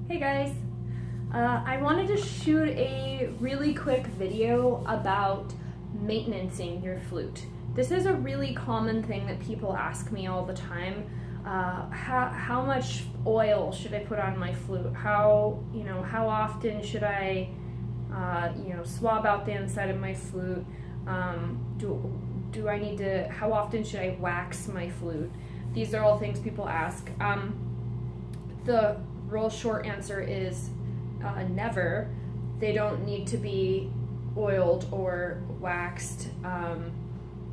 Hey guys, I wanted to shoot a really quick video about maintaining your flute. This is a really common thing that people ask me all the time. How much oil should I put on my flute? How often should I swab out the inside of my flute? Do I need to? How often should I wax my flute? These are all things people ask. The real short answer is never. They don't need to be oiled or waxed.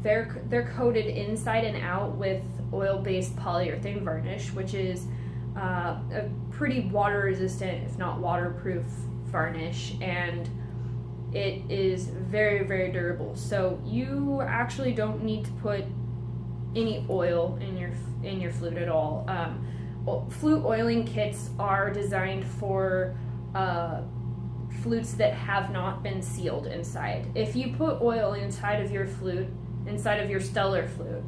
They're coated inside and out with oil-based polyurethane varnish, which is a pretty water-resistant, if not waterproof, varnish, and it is very, very durable. So you actually don't need to put any oil in your flute at all. Flute oiling kits are designed for flutes that have not been sealed inside. If you put oil inside of your flute, inside of your Stellar Flute,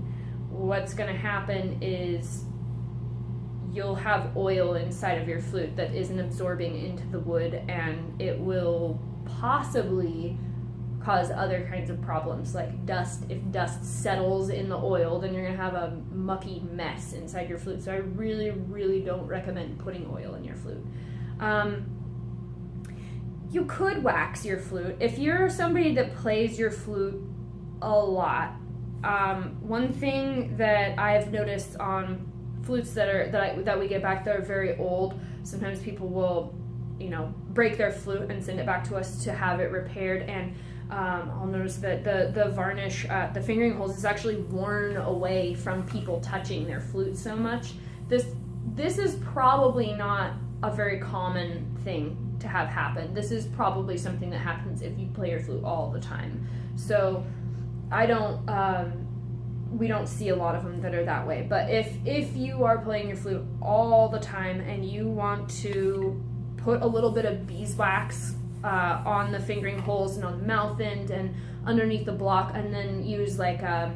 what's going to happen is you'll have oil inside of your flute that isn't absorbing into the wood, and it will possibly cause other kinds of problems like dust. If dust settles in the oil, then you're going to have a mucky mess inside your flute. So I really, really don't recommend putting oil in your flute. You could wax your flute. If you're somebody that plays your flute a lot, one thing that I've noticed on flutes that we get back that are very old, sometimes people will break their flute and send it back to us to have it repaired, and I'll notice that the varnish, the fingering holes, is actually worn away from people touching their flute so much. This is probably not a very common thing to have happen. This is probably something that happens if you play your flute all the time. So we don't see a lot of them that are that way. But if you are playing your flute all the time and you want to put a little bit of beeswax on the fingering holes and on the mouth end and underneath the block, and then use like a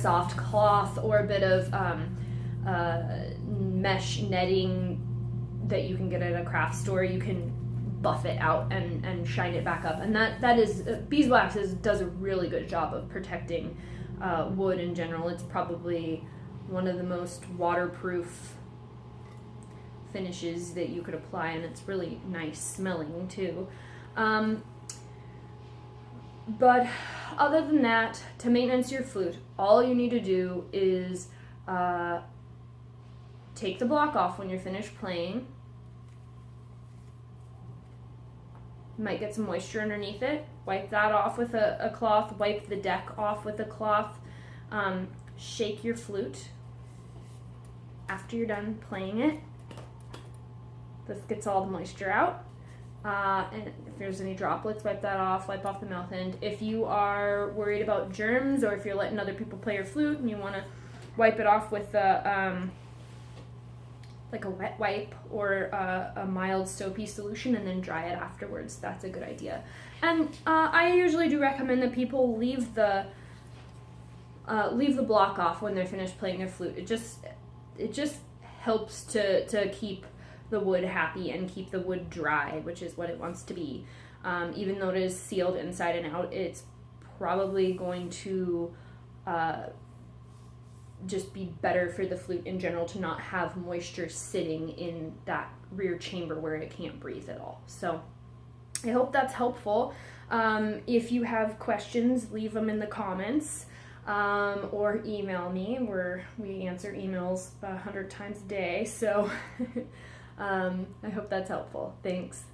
soft cloth or a bit of mesh netting that you can get at a craft store, you can buff it out and shine it back up. And that is beeswax does a really good job of protecting wood in general. It's probably one of the most waterproof finishes that you could apply, and it's really nice smelling too. But other than that, to maintenance your flute, all you need to do is take the block off when you're finished playing. You might get some moisture underneath it. Wipe that off with a cloth. Wipe the deck off with a cloth. Shake your flute after you're done playing it. This gets all the moisture out. And if there's any droplets, wipe that off. Wipe off the mouth end. If you are worried about germs, or if you're letting other people play your flute and you want to wipe it off with like a wet wipe or a mild soapy solution and then dry it afterwards, that's a good idea. And I usually do recommend that people leave the block off when they're finished playing their flute. It just helps to keep the wood happy and keep the wood dry, which is what it wants to be. Even though it is sealed inside and out, it's probably going to just be better for the flute in general to not have moisture sitting in that rear chamber where it can't breathe at all. So I hope that's helpful. If you have questions, leave them in the comments, or email me. We answer emails 100 times a day, so I hope that's helpful. Thanks.